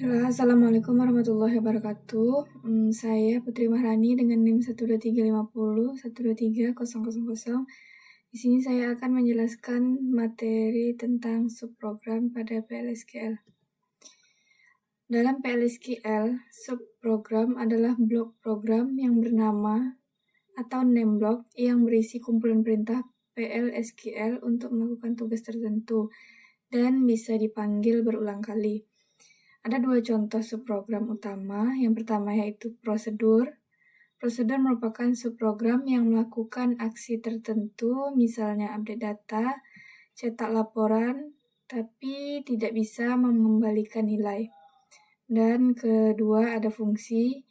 Halo, Assalamualaikum warahmatullahi wabarakatuh. Saya Putri Mahrani dengan NIM 12350 1230000. Di sini saya akan menjelaskan materi tentang subprogram pada PLSQL. Dalam PLSQL, subprogram adalah blok program yang bernama atau name block yang berisi kumpulan perintah PLSQL untuk melakukan tugas tertentu dan bisa dipanggil berulang kali. Ada dua contoh subprogram utama. Yang pertama yaitu prosedur. Prosedur merupakan subprogram yang melakukan aksi tertentu, misalnya update data, cetak laporan, tapi tidak bisa mengembalikan nilai. Dan kedua ada fungsi.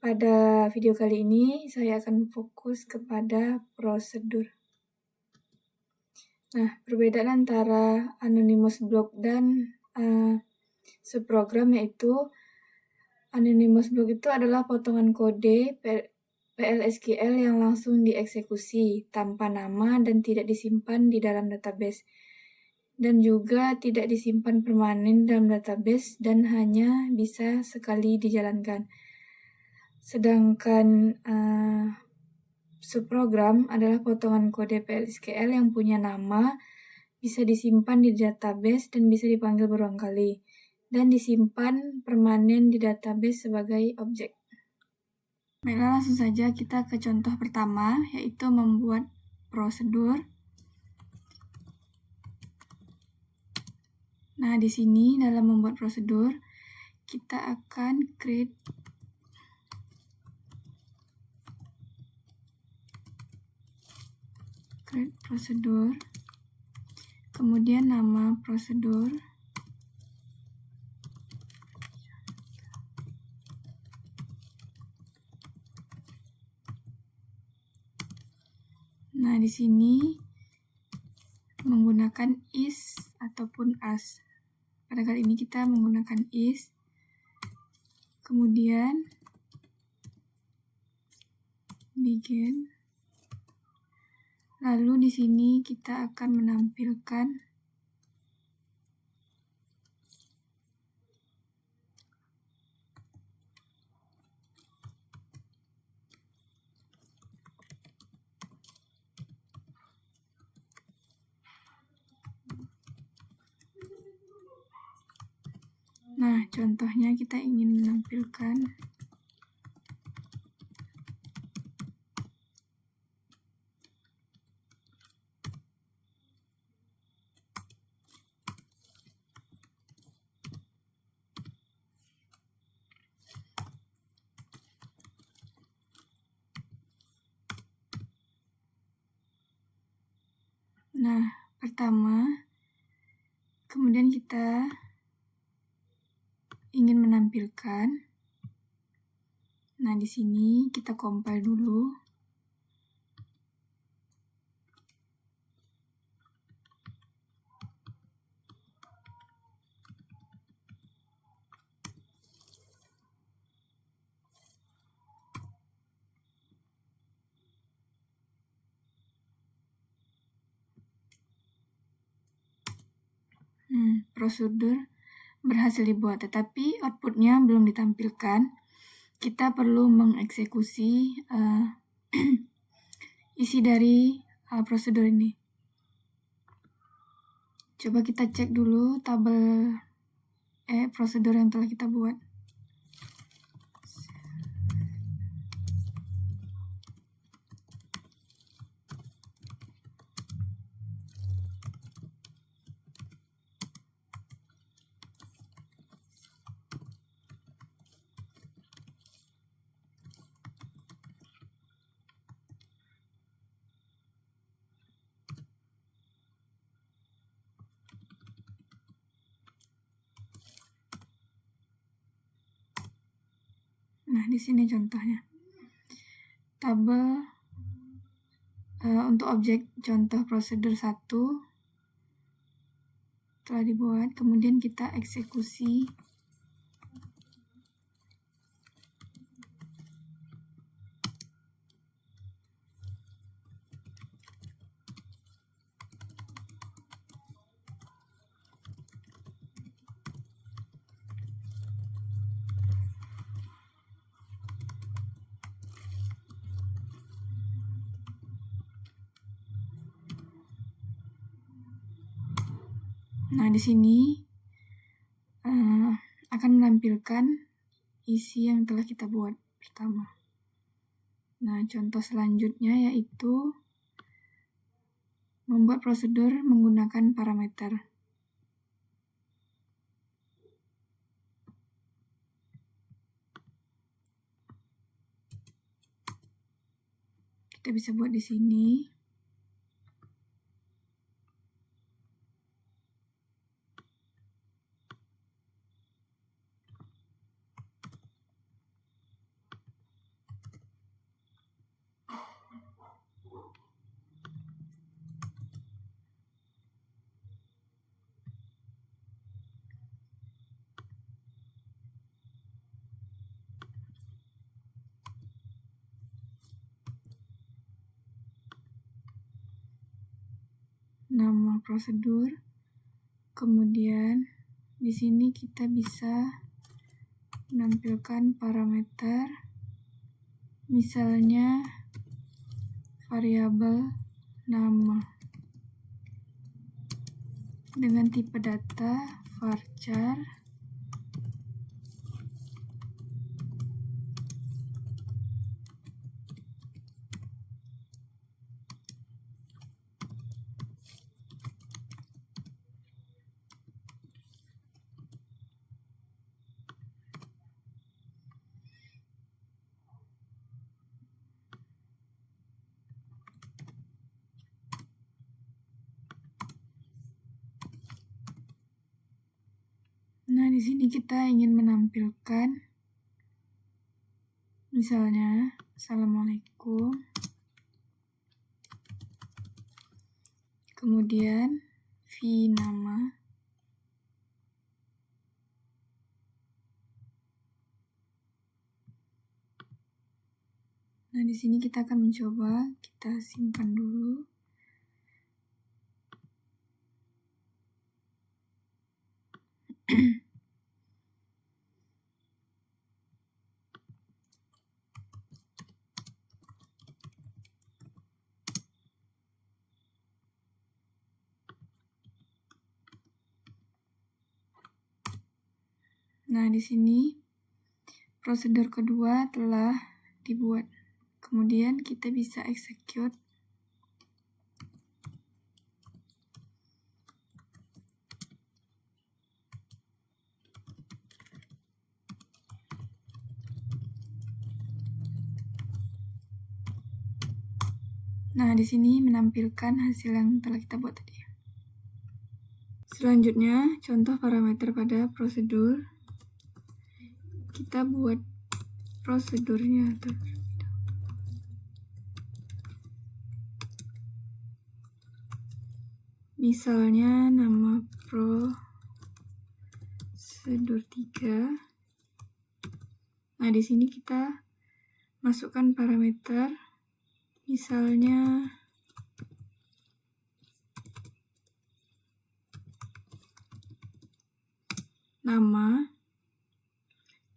Pada video kali ini saya akan fokus kepada prosedur. Nah, perbedaan antara anonymous block dan subprogram yaitu anonymous block itu adalah potongan kode PLSQL yang langsung dieksekusi tanpa nama dan tidak disimpan di dalam database, dan juga tidak disimpan permanen dalam database dan hanya bisa sekali dijalankan. Sedangkan subprogram adalah potongan kode PLSQL yang punya nama, bisa disimpan di database dan bisa dipanggil berulang kali, dan disimpan permanen di database sebagai objek. Baiklah, langsung saja kita ke contoh pertama, yaitu membuat prosedur. Nah, di sini dalam membuat prosedur, kita akan create prosedur, kemudian nama prosedur, nah di sini menggunakan is ataupun as. Pada kali ini kita menggunakan is, kemudian begin. Lalu di sini kita akan menampilkan contohnya kita ingin menampilkan pertama, kemudian kita ingin menampilkan. Nah, di sini kita compile dulu. Prosedur berhasil dibuat, tetapi outputnya belum ditampilkan. Kita perlu mengeksekusi isi dari prosedur ini. Coba kita cek dulu tabel prosedur yang telah kita buat. Nah, di sini contohnya. Tabel untuk objek contoh prosedur 1 telah dibuat, kemudian kita eksekusi. Nah, di sini akan menampilkan isi yang telah kita buat pertama. Nah, contoh selanjutnya yaitu membuat prosedur menggunakan parameter. Kita bisa buat di sini. Nama prosedur. Kemudian di sini kita bisa menampilkan parameter, misalnya variabel nama dengan tipe data varchar Nah, di sini kita ingin menampilkan misalnya Assalamualaikum. Kemudian nama. Nah, di sini kita akan mencoba, kita simpan dulu. Nah, di sini prosedur kedua telah dibuat. Kemudian kita bisa execute. Nah, di sini menampilkan hasil yang telah kita buat tadi. Selanjutnya, contoh parameter pada prosedur. Kita buat prosedurnya. Misalnya nama prosedur 3. Nah, di sini kita masukkan parameter, misalnya nama,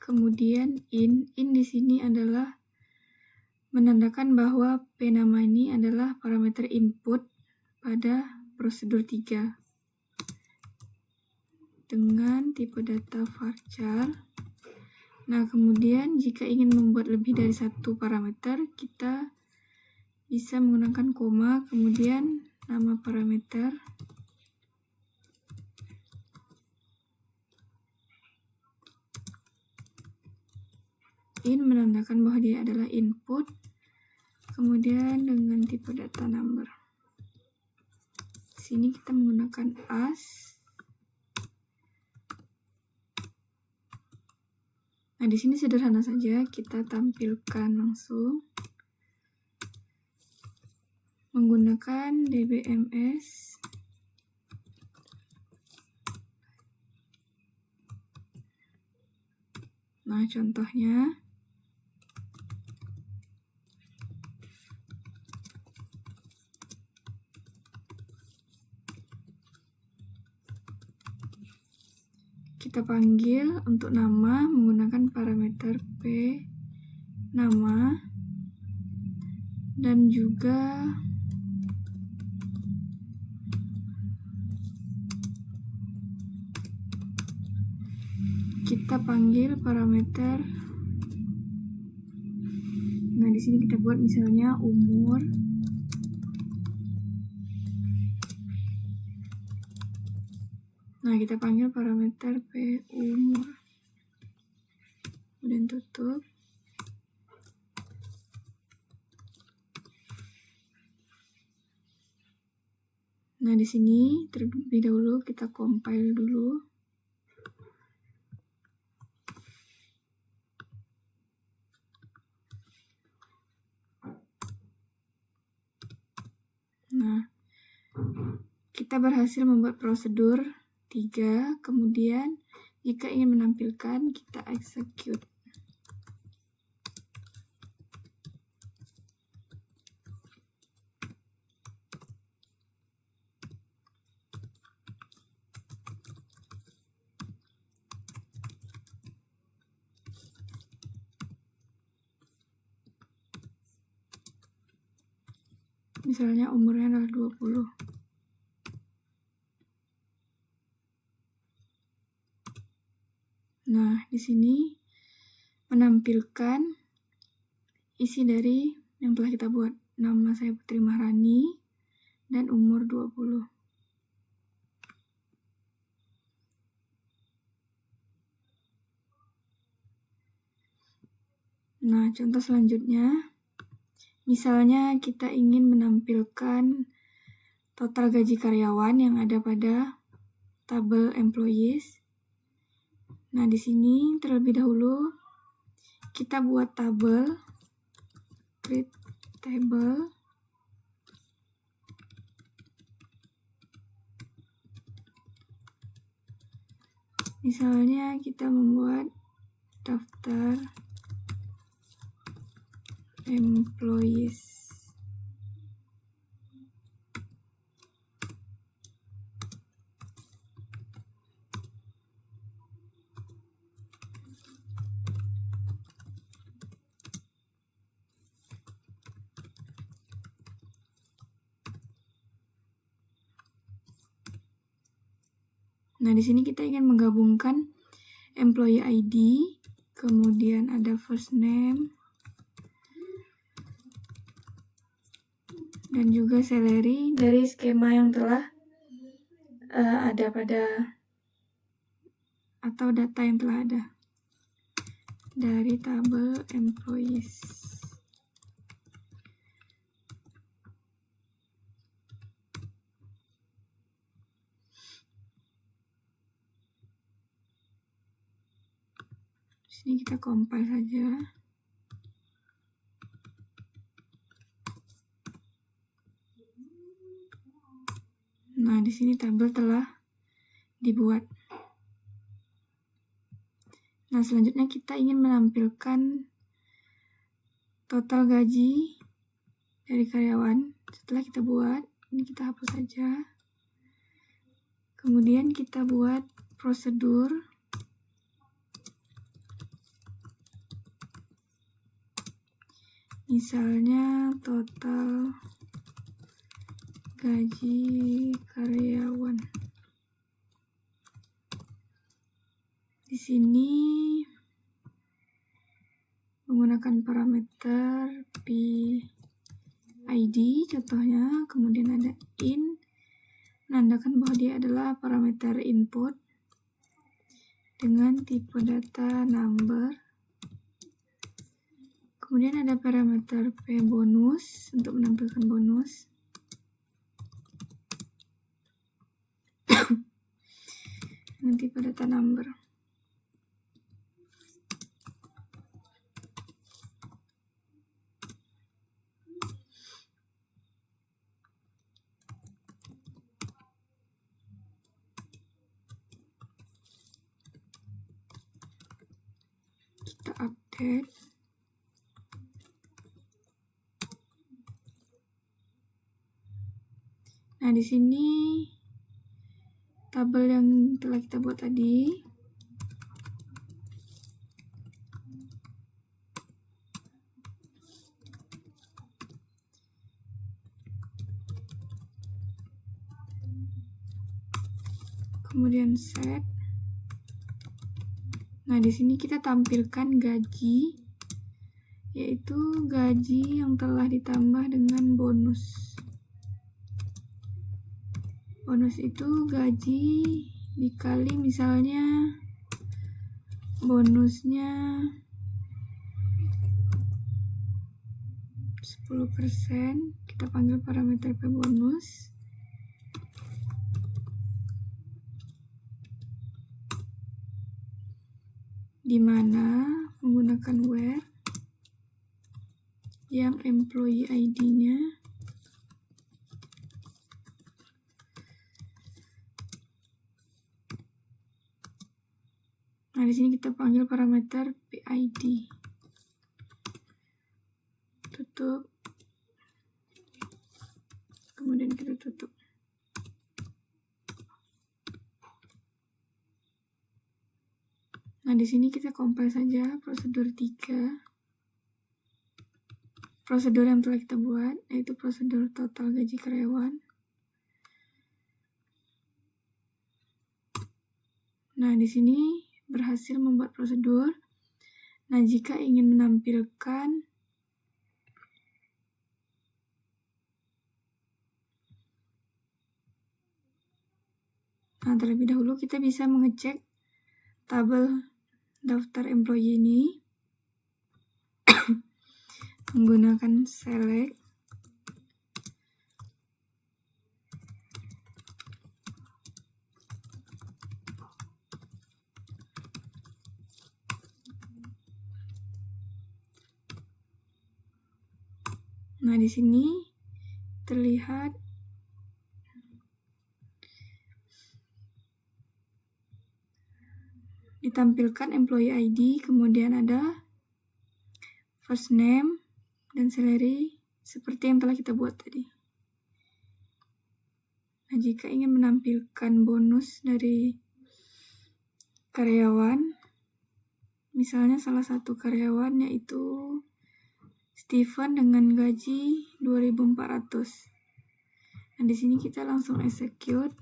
kemudian in di sini adalah menandakan bahwa p nama ini adalah parameter input pada prosedur 3 dengan tipe data varchar. Nah, kemudian jika ingin membuat lebih dari satu parameter, kita bisa menggunakan koma, kemudian nama parameter, in menandakan bahwa dia adalah input, kemudian dengan tipe data number. Di sini kita menggunakan as. Nah, di sini sederhana saja, kita tampilkan langsung menggunakan dbms. Nah, contohnya kita panggil untuk nama menggunakan parameter p nama dan juga kita panggil parameter. Nah, di sini kita buat misalnya umur. Nah, kita panggil parameter p umur. Kemudian tutup. Nah, di sini terlebih dahulu kita compile dulu. Nah, kita berhasil membuat prosedur 3, kemudian jika ingin menampilkan, kita execute. Misalnya umurnya adalah 20. Nah, di sini menampilkan isi dari yang telah kita buat. Nama saya Putri Maharani dan umur 20. Nah, contoh selanjutnya, misalnya kita ingin menampilkan total gaji karyawan yang ada pada tabel employees. Nah, di sini terlebih dahulu kita buat tabel, create table. Misalnya kita membuat daftar employees. Nah, di sini kita ingin menggabungkan employee ID, kemudian ada first name, dan juga salary dari skema yang telah ada pada atau data yang telah ada dari tabel employees. Di sini kita compile saja. Nah, di sini tabel telah dibuat. Nah, selanjutnya kita ingin menampilkan total gaji dari karyawan. Setelah kita buat, ini kita hapus saja. Kemudian kita buat prosedur. Misalnya total gaji karyawan. Di sini menggunakan parameter PID contohnya, kemudian ada in, menandakan bahwa dia adalah parameter input dengan tipe data number. Kemudian ada parameter P bonus untuk menampilkan bonus. Dengan tipe data number. Kita update. Nah, di sini tabel yang telah kita buat tadi. Kemudian set. Nah, di sini kita tampilkan gaji, yaitu gaji yang telah ditambah dengan bonus. Bonus itu gaji dikali misalnya bonusnya 10%, kita panggil parameter P bonus. Di mana menggunakan where yang employee ID-nya Nah, di sini kita panggil parameter PID. Tutup. Kemudian kita tutup. Nah, di sini kita compile saja prosedur 3. Prosedur yang telah kita buat, yaitu prosedur total gaji karyawan. Nah, di sini berhasil membuat prosedur. Nah, jika ingin menampilkan terlebih dahulu kita bisa mengecek tabel daftar employee ini menggunakan select. Nah, di sini terlihat ditampilkan employee ID, kemudian ada first name dan salary seperti yang telah kita buat tadi. Nah, jika ingin menampilkan bonus dari karyawan, misalnya salah satu karyawan yaitu Steven dengan gaji 2.400. Nah, di sini kita langsung execute.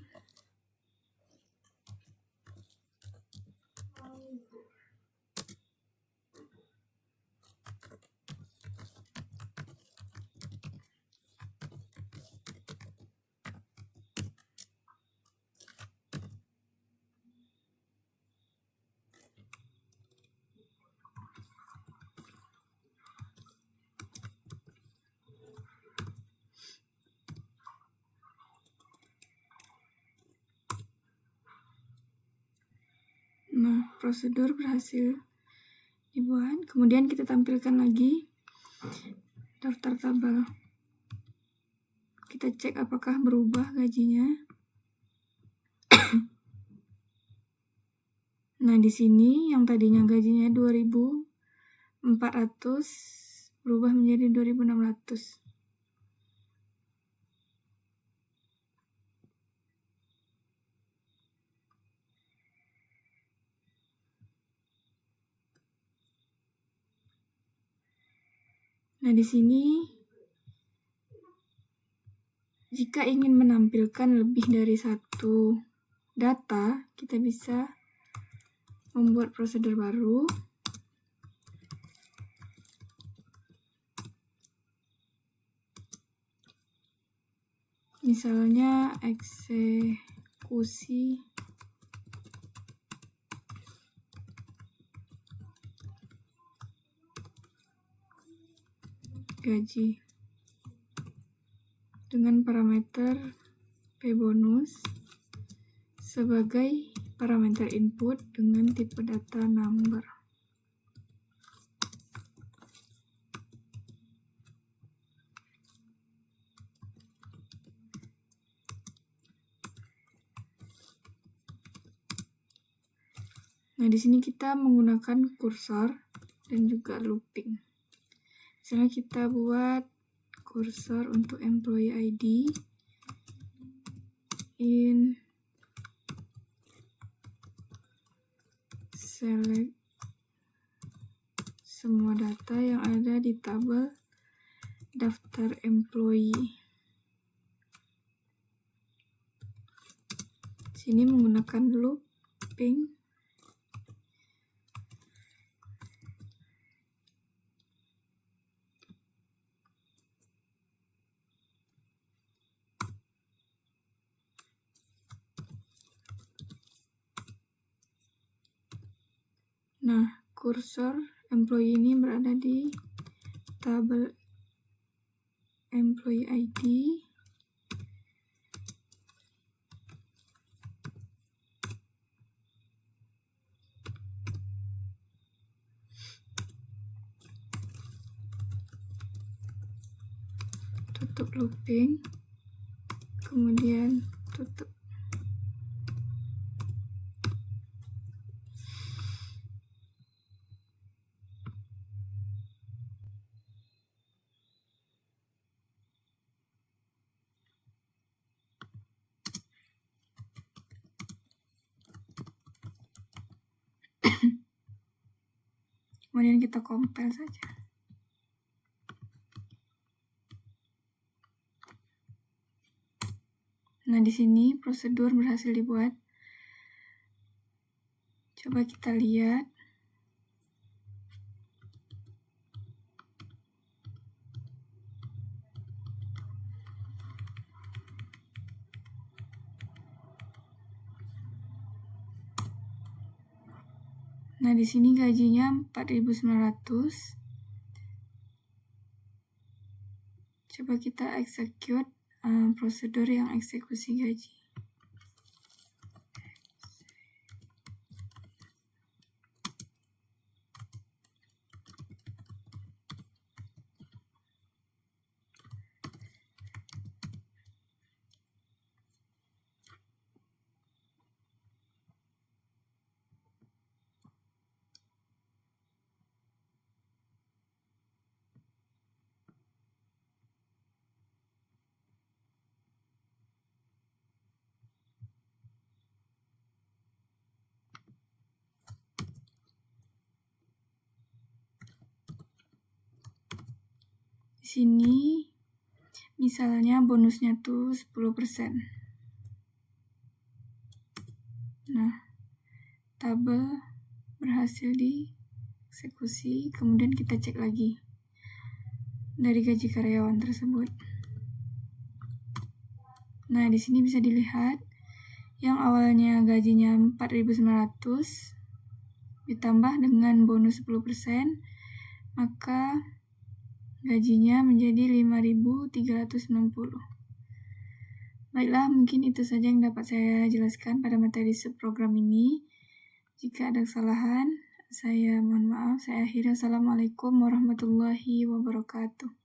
Nah, prosedur berhasil dibuat. Kemudian kita tampilkan lagi daftar tabel. Kita cek apakah berubah gajinya. Nah, di sini yang tadinya gajinya 2.400 berubah menjadi 2.600. Nah, di sini jika ingin menampilkan lebih dari satu data, kita bisa membuat prosedur baru. Misalnya eksekusi gaji dengan parameter P bonus sebagai parameter input dengan tipe data number. Nah, di sini kita menggunakan kursor dan juga looping. Misalnya kita buat kursor untuk employee ID in select semua data yang ada di tabel daftar employee. Sini menggunakan looping. Nah, kursor employee ini berada di tabel employee ID. Tutup looping, kemudian tutup. Kemudian kita compile saja. Nah, di sini prosedur berhasil dibuat. Coba kita lihat. Nah, di sini gajinya 4.900. Coba kita execute prosedur yang eksekusi gaji. Di sini misalnya bonusnya tuh 10%. Nah, tabel berhasil dieksekusi, kemudian kita cek lagi dari gaji karyawan tersebut. Nah, di sini bisa dilihat yang awalnya gajinya 4.900 ditambah dengan bonus 10%, maka gajinya menjadi 5.360. Baiklah, mungkin itu saja yang dapat saya jelaskan pada materi subprogram ini. Jika ada kesalahan, saya mohon maaf. Saya akhiri. Assalamualaikum warahmatullahi wabarakatuh.